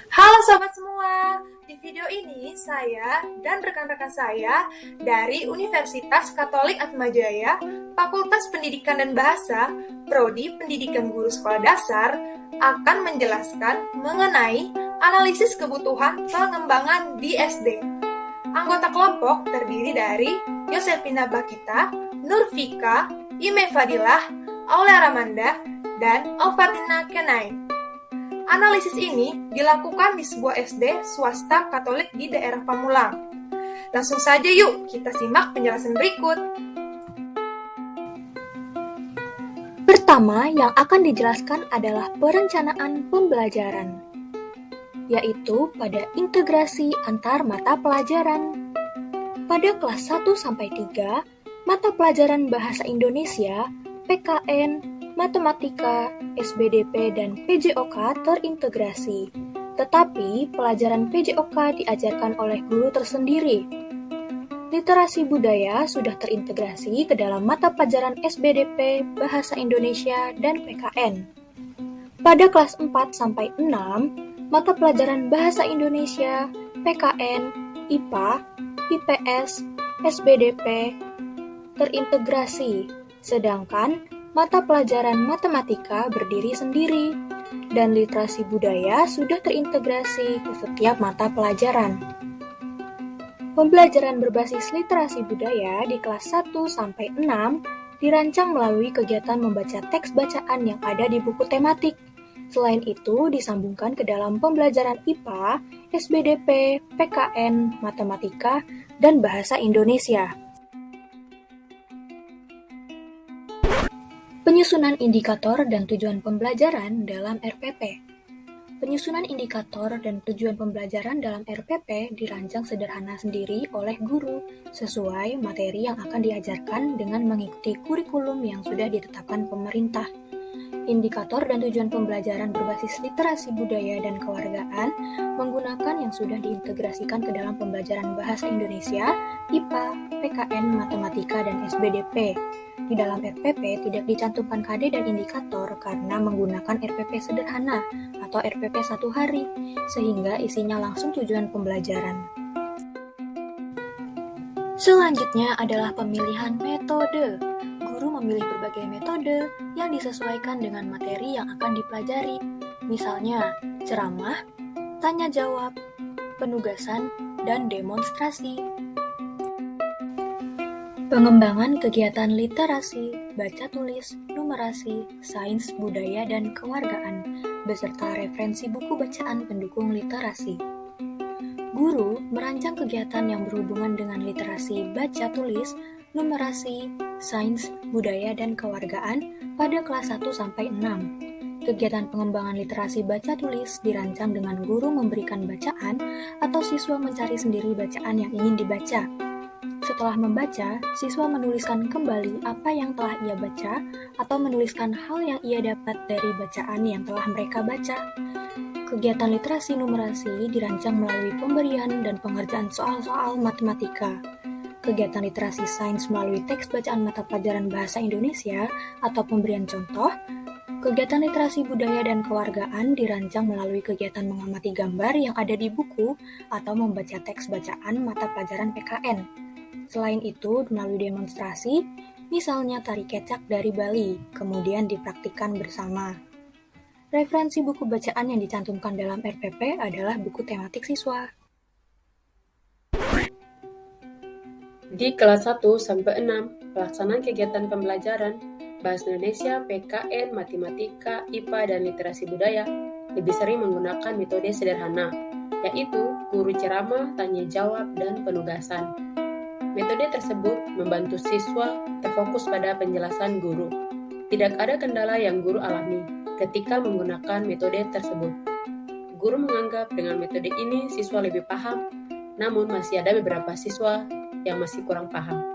Halo sobat semua, di video ini saya dan rekan-rekan saya dari Universitas Katolik Atmajaya, Fakultas Pendidikan dan Bahasa, Prodi Pendidikan Guru Sekolah Dasar, akan menjelaskan mengenai analisis kebutuhan pengembangan di SD. Anggota kelompok terdiri dari Yosefina Bakita, Nurfika, Ime Fadilah, Aulia Ramanda, dan Alfatina Kenain. Analisis ini dilakukan di sebuah SD swasta Katolik di daerah Pamulang. Langsung saja yuk kita simak penjelasan berikut. Pertama yang akan dijelaskan adalah perencanaan pembelajaran, yaitu pada integrasi antar mata pelajaran. Pada kelas 1-3, mata pelajaran Bahasa Indonesia, PKN, Matematika, SBDP, dan PJOK terintegrasi, tetapi pelajaran PJOK diajarkan oleh guru tersendiri. Literasi budaya sudah terintegrasi ke dalam mata pelajaran SBDP, Bahasa Indonesia, dan PKN. Pada kelas 4-6, mata pelajaran Bahasa Indonesia, PKN, IPA, IPS, SBDP terintegrasi, sedangkan mata pelajaran matematika berdiri sendiri, dan literasi budaya sudah terintegrasi ke setiap mata pelajaran. Pembelajaran berbasis literasi budaya di kelas 1-6 dirancang melalui kegiatan membaca teks bacaan yang ada di buku tematik. Selain itu, disambungkan ke dalam pembelajaran IPA, SBDP, PKN, Matematika, dan Bahasa Indonesia. Penyusunan indikator dan tujuan pembelajaran dalam RPP. Penyusunan indikator dan tujuan pembelajaran dalam RPP dirancang sederhana sendiri oleh guru sesuai materi yang akan diajarkan dengan mengikuti kurikulum yang sudah ditetapkan pemerintah. Indikator dan tujuan pembelajaran berbasis literasi budaya dan kewargaan menggunakan yang sudah diintegrasikan ke dalam pembelajaran Bahasa Indonesia, IPA, PKN, Matematika, dan SBDP. Di dalam RPP tidak dicantumkan KD dan indikator karena menggunakan RPP sederhana atau RPP 1 hari, sehingga isinya langsung tujuan pembelajaran. Selanjutnya adalah pemilihan metode. Guru memilih berbagai metode yang disesuaikan dengan materi yang akan dipelajari, misalnya ceramah, tanya jawab, penugasan, dan demonstrasi. Pengembangan kegiatan literasi, baca tulis, numerasi, sains, budaya, dan kewargaan, beserta referensi buku bacaan pendukung literasi. Guru merancang kegiatan yang berhubungan dengan literasi baca tulis, numerasi, sains, budaya, dan kewargaan pada kelas 1-6. Kegiatan pengembangan literasi baca tulis dirancang dengan guru memberikan bacaan atau siswa mencari sendiri bacaan yang ingin dibaca. Setelah membaca, siswa menuliskan kembali apa yang telah ia baca atau menuliskan hal yang ia dapat dari bacaan yang telah mereka baca. Kegiatan literasi numerasi dirancang melalui pemberian dan pengerjaan soal-soal matematika. Kegiatan literasi sains melalui teks bacaan mata pelajaran Bahasa Indonesia atau pemberian contoh. Kegiatan literasi budaya dan kewargaan dirancang melalui kegiatan mengamati gambar yang ada di buku atau membaca teks bacaan mata pelajaran PKN. Selain itu, melalui demonstrasi, misalnya tari kecak dari Bali, kemudian dipraktikkan bersama. Referensi buku bacaan yang dicantumkan dalam RPP adalah buku tematik siswa. Di kelas 1-6, pelaksanaan kegiatan pembelajaran Bahasa Indonesia, PKN, Matematika, IPA, dan Literasi Budaya lebih sering menggunakan metode sederhana, yaitu guru ceramah, tanya jawab, dan penugasan. Metode tersebut membantu siswa terfokus pada penjelasan guru. Tidak ada kendala yang guru alami ketika menggunakan metode tersebut. Guru menganggap dengan metode ini siswa lebih paham, namun masih ada beberapa siswa yang masih kurang paham.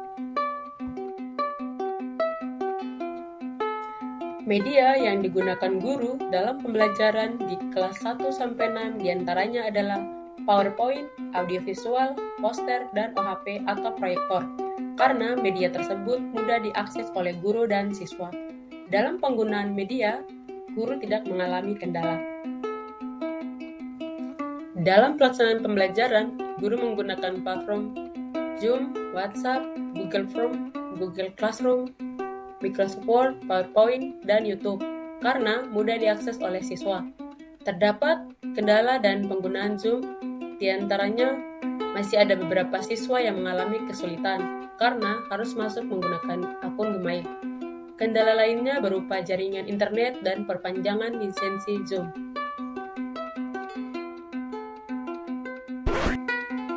Media yang digunakan guru dalam pembelajaran di kelas 1-6 diantaranya adalah PowerPoint, audiovisual, poster, dan OHP atau proyektor, karena media tersebut mudah diakses oleh guru dan siswa. Dalam penggunaan media, guru tidak mengalami kendala. Dalam pelaksanaan pembelajaran, guru menggunakan platform Zoom, WhatsApp, Google Form, Google Classroom, Microsoft Word, PowerPoint, dan YouTube karena mudah diakses oleh siswa. Terdapat kendala dan penggunaan Zoom, di antaranya masih ada beberapa siswa yang mengalami kesulitan karena harus masuk menggunakan akun Gmail. Kendala lainnya berupa jaringan internet dan perpanjangan lisensi Zoom.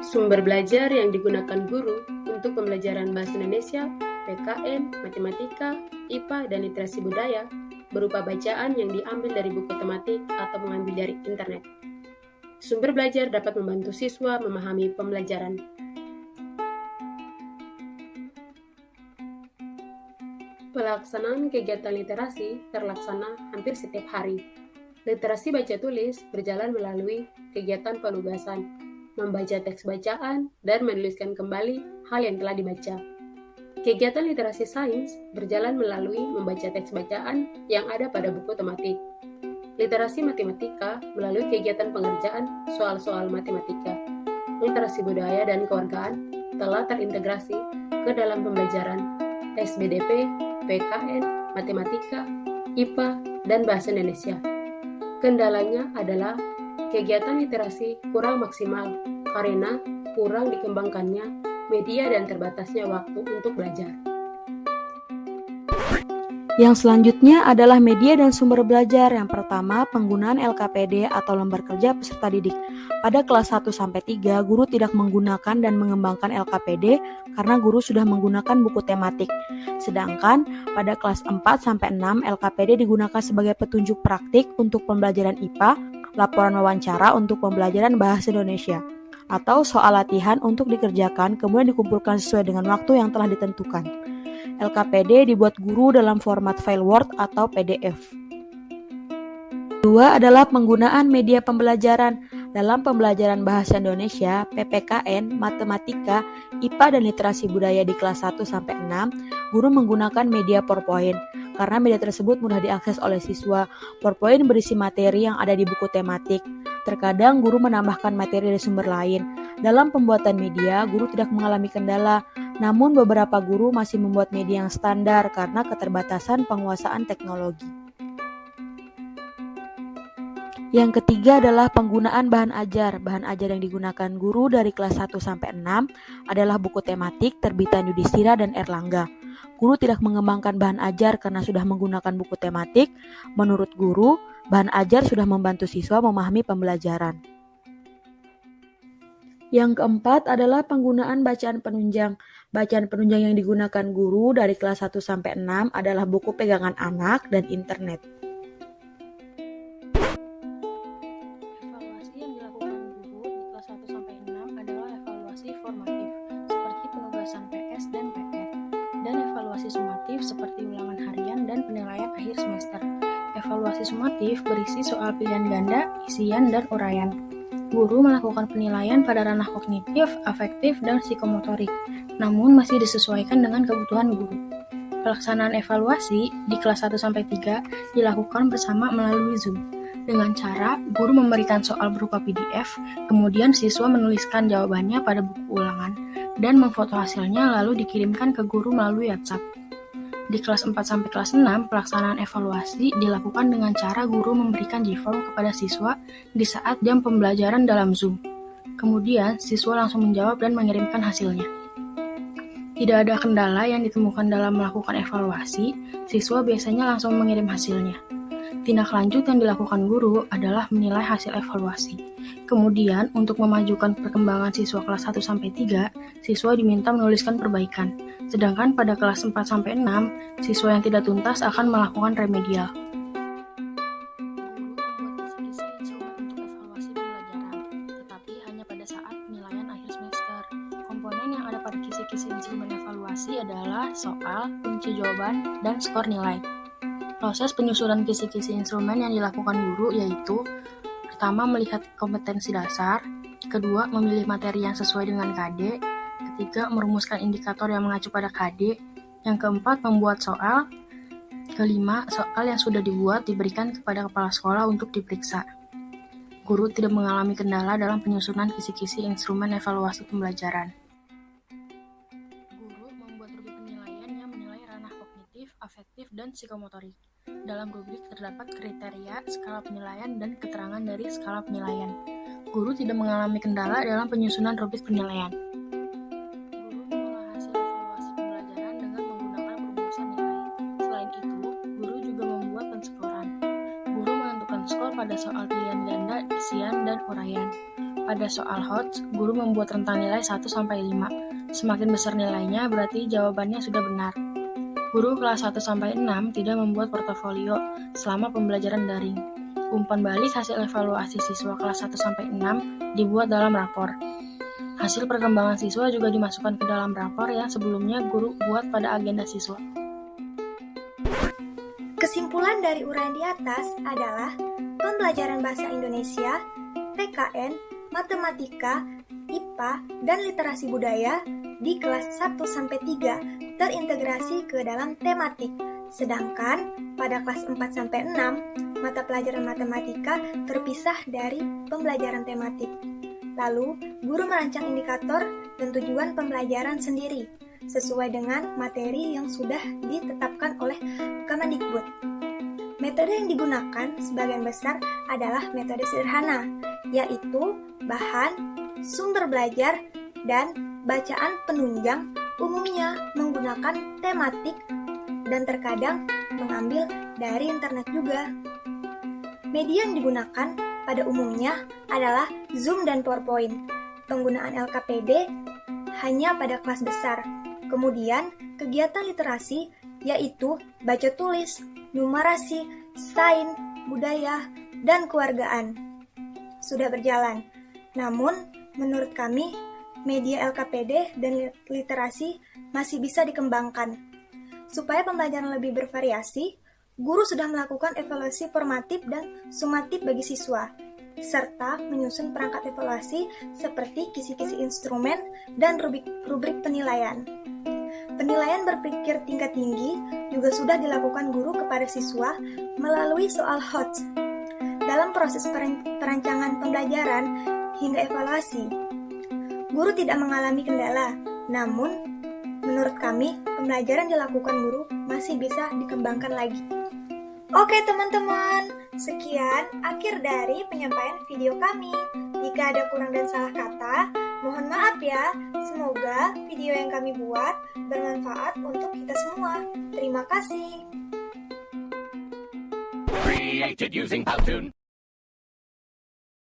Sumber belajar yang digunakan guru untuk pembelajaran Bahasa Indonesia, PKN, Matematika, IPA, dan Literasi Budaya berupa bacaan yang diambil dari buku tematik atau mengambil dari internet. Sumber belajar dapat membantu siswa memahami pembelajaran. Pelaksanaan kegiatan literasi terlaksana hampir setiap hari. Literasi baca tulis berjalan melalui kegiatan penugasan, membaca teks bacaan, dan menuliskan kembali hal yang telah dibaca. Kegiatan literasi sains berjalan melalui membaca teks bacaan yang ada pada buku tematik. Literasi matematika melalui kegiatan pengerjaan soal-soal matematika. Literasi budaya dan kewargaan telah terintegrasi ke dalam pembelajaran SBDP, PKN, Matematika, IPA, dan Bahasa Indonesia. Kendalanya adalah kegiatan literasi kurang maksimal karena kurang dikembangkannya media dan terbatasnya waktu untuk belajar. Yang selanjutnya adalah media dan sumber belajar. Yang pertama, penggunaan LKPD atau lembar kerja peserta didik. Pada kelas 1-3, guru tidak menggunakan dan mengembangkan LKPD karena guru sudah menggunakan buku tematik. Sedangkan pada kelas 4-6, LKPD digunakan sebagai petunjuk praktik untuk pembelajaran IPA, laporan wawancara untuk pembelajaran Bahasa Indonesia, atau soal latihan untuk dikerjakan kemudian dikumpulkan sesuai dengan waktu yang telah ditentukan. LKPD dibuat guru dalam format file Word atau PDF. Kedua adalah penggunaan media pembelajaran. Dalam pembelajaran Bahasa Indonesia, PPKN, Matematika, IPA, dan Literasi Budaya di kelas 1-6, guru menggunakan media PowerPoint. Karena media tersebut mudah diakses oleh siswa, PowerPoint berisi materi yang ada di buku tematik. Terkadang guru menambahkan materi dari sumber lain. Dalam pembuatan media, guru tidak mengalami kendala, namun beberapa guru masih membuat media yang standar karena keterbatasan penguasaan teknologi. Yang ketiga adalah penggunaan bahan ajar. Bahan ajar yang digunakan guru dari kelas 1-6 adalah buku tematik terbitan Yudhistira dan Erlangga. Guru tidak mengembangkan bahan ajar karena sudah menggunakan buku tematik. Menurut guru, bahan ajar sudah membantu siswa memahami pembelajaran. Yang keempat adalah penggunaan bacaan penunjang. Bacaan penunjang yang digunakan guru dari kelas 1-6 adalah buku pegangan anak dan internet. Evaluasi yang dilakukan guru di kelas 1-6 adalah evaluasi formatif, seperti penugasan PS dan PR, dan evaluasi sumatif seperti ulangan harian dan penilaian akhir semester. Evaluasi sumatif berisi soal pilihan ganda, isian, dan uraian. Guru melakukan penilaian pada ranah kognitif, afektif, dan psikomotorik, namun masih disesuaikan dengan kebutuhan guru. Pelaksanaan evaluasi di kelas 1-3 dilakukan bersama melalui Zoom. Dengan cara, guru memberikan soal berupa PDF, kemudian siswa menuliskan jawabannya pada buku ulangan, dan memfoto hasilnya lalu dikirimkan ke guru melalui WhatsApp. Di kelas 4 kelas 6, pelaksanaan evaluasi dilakukan dengan cara guru memberikan G-form kepada siswa di saat jam pembelajaran dalam Zoom. Kemudian, siswa langsung menjawab dan mengirimkan hasilnya. Tidak ada kendala yang ditemukan dalam melakukan evaluasi, siswa biasanya langsung mengirim hasilnya. Tindak lanjut yang dilakukan guru adalah menilai hasil evaluasi. Kemudian, untuk memajukan perkembangan siswa kelas 1-3, siswa diminta menuliskan perbaikan. Sedangkan pada kelas 4-6, siswa yang tidak tuntas akan melakukan remedial. Guru membuat kisi-kisi instrumen untuk evaluasi pembelajaran, tetapi hanya pada saat penilaian akhir semester. Komponen yang ada pada kisi-kisi instrumen evaluasi adalah soal, kunci jawaban, dan skor nilai. Proses penyusunan kisi-kisi instrumen yang dilakukan guru yaitu: pertama, melihat kompetensi dasar, kedua, memilih materi yang sesuai dengan KD, ketiga, merumuskan indikator yang mengacu pada KD, yang keempat, membuat soal, kelima, soal yang sudah dibuat diberikan kepada kepala sekolah untuk diperiksa. guru tidak mengalami kendala dalam penyusunan kisi-kisi instrumen evaluasi pembelajaran. Guru membuat rubrik penilaian yang menilai ranah kognitif, afektif, dan psikomotorik. Dalam rubrik terdapat kriteria, skala penilaian, dan keterangan dari skala penilaian. Guru tidak mengalami kendala dalam penyusunan rubrik penilaian. Guru mengolah hasil evaluasi pembelajaran dengan menggunakan perumusan nilai. Selain itu, guru juga membuat penskoran. Guru menentukan skor pada soal pilihan ganda, isian, dan uraian. Pada soal HOTS, guru membuat rentang nilai 1-5. Semakin besar nilainya, berarti jawabannya sudah benar. Guru kelas 1-6 tidak membuat portofolio selama pembelajaran daring. Umpan balik hasil evaluasi siswa kelas 1-6 dibuat dalam rapor. Hasil perkembangan siswa juga dimasukkan ke dalam rapor yang sebelumnya guru buat pada agenda siswa. Kesimpulan dari uraian di atas adalah pembelajaran bahasa Indonesia, PKN, matematika, IPA, dan literasi budaya di kelas 1-3 terintegrasi ke dalam tematik. Sedangkan pada kelas 4-6, mata pelajaran matematika terpisah dari pembelajaran tematik. Lalu, guru merancang indikator dan tujuan pembelajaran sendiri, sesuai dengan materi yang sudah ditetapkan oleh Kemendikbud. Metode yang digunakan sebagian besar adalah metode sederhana, yaitu bahan, sumber belajar, dan bacaan penunjang, umumnya menggunakan tematik dan terkadang mengambil dari internet juga. Media yang digunakan pada umumnya adalah Zoom dan PowerPoint. Penggunaan LKPD hanya pada kelas besar. Kemudian, kegiatan literasi yaitu baca tulis, numerasi, sains, budaya, dan kewargaan sudah berjalan. Namun, menurut kami, media LKPD dan literasi masih bisa dikembangkan. Supaya pembelajaran lebih bervariasi, guru sudah melakukan evaluasi formatif dan sumatif bagi siswa, serta menyusun perangkat evaluasi seperti kisi-kisi instrumen dan rubrik penilaian. Penilaian berpikir tingkat tinggi juga sudah dilakukan guru kepada siswa melalui soal HOTS. Dalam proses perancangan pembelajaran hingga evaluasi, guru tidak mengalami kendala, namun menurut kami pembelajaran dilakukan guru masih bisa dikembangkan lagi. Oke teman-teman, sekian akhir dari penyampaian video kami. Jika ada kurang dan salah kata, mohon maaf ya. Semoga video yang kami buat bermanfaat untuk kita semua. Terima kasih. Created using Powtoon.